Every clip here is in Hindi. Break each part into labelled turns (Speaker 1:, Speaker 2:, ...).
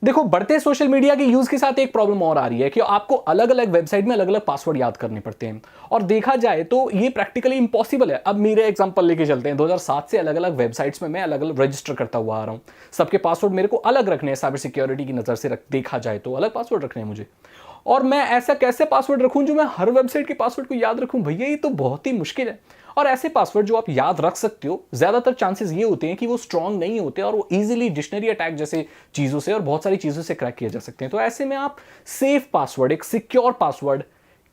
Speaker 1: देखो, बढ़ते सोशल मीडिया के यूज के साथ एक प्रॉब्लम और आ रही है कि आपको अलग अलग वेबसाइट में अलग अलग पासवर्ड याद करने पड़ते हैं, और देखा जाए तो ये प्रैक्टिकली इंपॉसिबल है। अब मेरे एग्जांपल लेके चलते हैं, 2007 से अलग अलग वेबसाइट्स में मैं अलग अलग रजिस्टर करता हुआ आ रहा हूं। सबके पासवर्ड मेरे को अलग रखने हैं, साइबर सिक्योरिटी की नजर से देखा जाए तो अलग पासवर्ड रखने हैं मुझे। और मैं ऐसा कैसे पासवर्ड रखूं जो मैं हर वेबसाइट के पासवर्ड को याद रखूं? भैया ये तो बहुत ही मुश्किल है। और ऐसे पासवर्ड जो आप याद रख सकते हो, ज्यादातर चांसेस ये होते हैं कि वो स्ट्रांग नहीं होते और वो इजीली डिक्शनरी अटैक जैसे चीजों से और बहुत सारी चीजों से क्रैक किए जा सकते हैं। तो ऐसे में आप सेफ पासवर्ड, एक सिक्योर पासवर्ड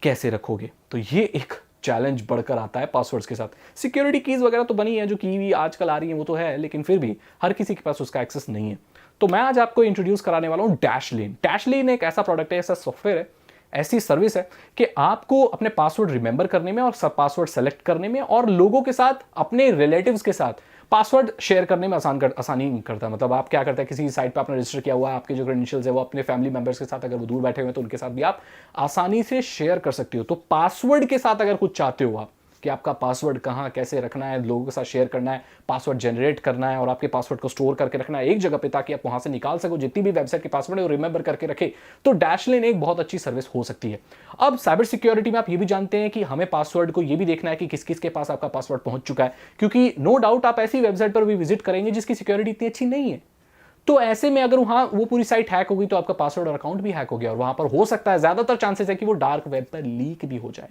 Speaker 1: कैसे रखोगे? तो ये एक चैलेंज बढ़कर आता है पासवर्ड्स के साथ। सिक्योरिटी कीज वगैरह तो बनी है, जो की भी आजकल आ रही है वो तो है, लेकिन फिर भी हर किसी के पास उसका एक्सेस नहीं है। तो मैं आज आपको इंट्रोड्यूस कराने वाला हूं डैशलेन। डैशलेन एक ऐसा प्रोडक्ट है, ऐसा सॉफ्टवेयर है, ऐसी सर्विस है कि आपको अपने पासवर्ड रिमेंबर करने में और सब पासवर्ड सेलेक्ट करने में और लोगों के साथ, अपने रिलेटिव्स के साथ पासवर्ड शेयर करने में आसानी करता है। मतलब आप क्या करते हैं, किसी साइट पे आपने रजिस्टर किया हुआ है, आपके जो क्रेडेंशियल्स है वो अपने फैमिली मेंबर्स के साथ, अगर वो दूर बैठे हुए हैं तो उनके साथ भी आप आसानी से शेयर कर सकते हो। तो पासवर्ड के साथ अगर कुछ चाहते हो आप कि आपका पासवर्ड कहाँ कैसे रखना है, लोगों के साथ शेयर करना है, पासवर्ड जनरेट करना है और आपके पासवर्ड को स्टोर करके रखना है एक जगह पे, ताकि आप वहां से निकाल सको जितनी भी वेबसाइट के पासवर्ड है वो रिमेंबर करके रखे, तो डैशलेन एक बहुत अच्छी सर्विस हो सकती है। अब साइबर सिक्योरिटी में आप ये भी जानते हैं कि हमें पासवर्ड को ये भी देखना है कि किस किस के पास आपका पासवर्ड पहुंच चुका है, क्योंकि नो डाउट आप ऐसी वेबसाइट पर भी विजिट करेंगे जिसकी सिक्योरिटी इतनी अच्छी नहीं है। तो ऐसे में अगर वहां वो पूरी साइट हैक होगी तो आपका पासवर्ड और अकाउंट भी हैक हो गया, और वहां पर हो सकता है, ज्यादातर चांसेस है कि वो डार्क वेब पर लीक भी हो जाए।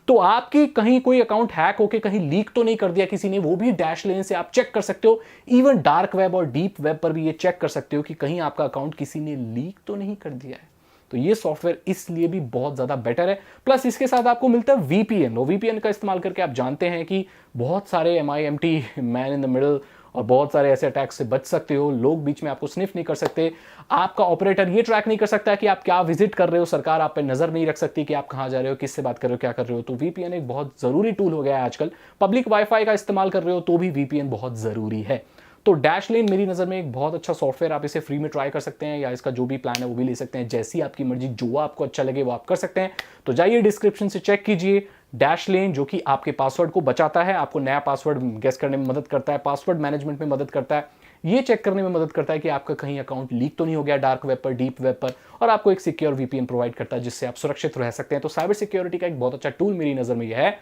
Speaker 1: तो आपकी कहीं कोई अकाउंट हैक होके कहीं लीक तो नहीं कर दिया किसी ने, वो भी डैशलेन से आप चेक कर सकते हो। इवन डार्क वेब और डीप वेब पर भी ये चेक कर सकते हो कि कहीं आपका अकाउंट किसी ने लीक तो नहीं कर दिया है। तो ये सॉफ्टवेयर इसलिए भी बहुत ज्यादा बेटर है। प्लस इसके साथ आपको मिलता है वीपीएन, और वीपीएन का इस्तेमाल करके आप जानते हैं कि बहुत सारे MIMT, man in the middle, और बहुत सारे ऐसे अटैक्स से बच सकते हो। लोग बीच में आपको स्निफ नहीं कर सकते, आपका ऑपरेटर ये ट्रैक नहीं कर सकता कि आप क्या विजिट कर रहे हो, सरकार आप पे नजर नहीं रख सकती कि आप कहां जा रहे हो, किससे बात कर रहे हो, क्या कर रहे हो। तो वीपीएन एक बहुत जरूरी टूल हो गया है आजकल। पब्लिक वाईफाई का इस्तेमाल कर रहे हो तो भी वीपीएन बहुत जरूरी है। तो डैशलेन मेरी नज़र में एक बहुत अच्छा सॉफ्टवेयर, आप इसे फ्री में ट्राई कर सकते हैं या इसका जो भी प्लान है वो भी ले सकते हैं, जैसी आपकी मर्जी, जो आपको अच्छा लगे वो आप कर सकते हैं। तो जाइए डिस्क्रिप्शन से चेक कीजिए डैशलेन, जो कि आपके पासवर्ड को बचाता है, आपको नया पासवर्ड गेस करने में मदद करता है, पासवर्ड मैनेजमेंट में मदद करता है, ये चेक करने में मदद करता है कि आपका कहीं अकाउंट लीक तो नहीं हो गया डार्क वेब पर, डीप वेब पर, और आपको एक सिक्योर वीपीएन प्रोवाइड करता है जिससे आप सुरक्षित रह सकते हैं। तो साइबर सिक्योरिटी का एक बहुत अच्छा टूल मेरी नज़र में यह है।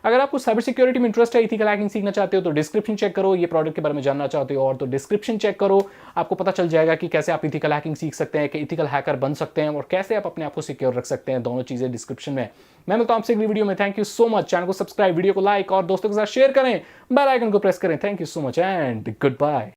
Speaker 1: अगर आपको साइबर सिक्योरिटी में इंटरेस्ट है, इथिकल हैकिंग सीखना चाहते हो तो डिस्क्रिप्शन चेक करो, ये प्रोडक्ट के बारे में जानना चाहते हो और तो डिस्क्रिप्शन चेक करो, आपको पता चल जाएगा कि कैसे आप इथिकल हैकिंग सीख सकते हैं, कि इथिकल हैकर बन सकते हैं और कैसे आप अपने आप को सिक्योर रख सकते हैं। दोनों चीजें डिस्क्रिप्शन में। मैं मिलता हूं आपसे अगली वीडियो में। Thank you so much. Channel को सब्सक्राइब, वीडियो को लाइक और दोस्तों के साथ शेयर करें, बेल आइकन को प्रेस करें। Thank you so much and good bye.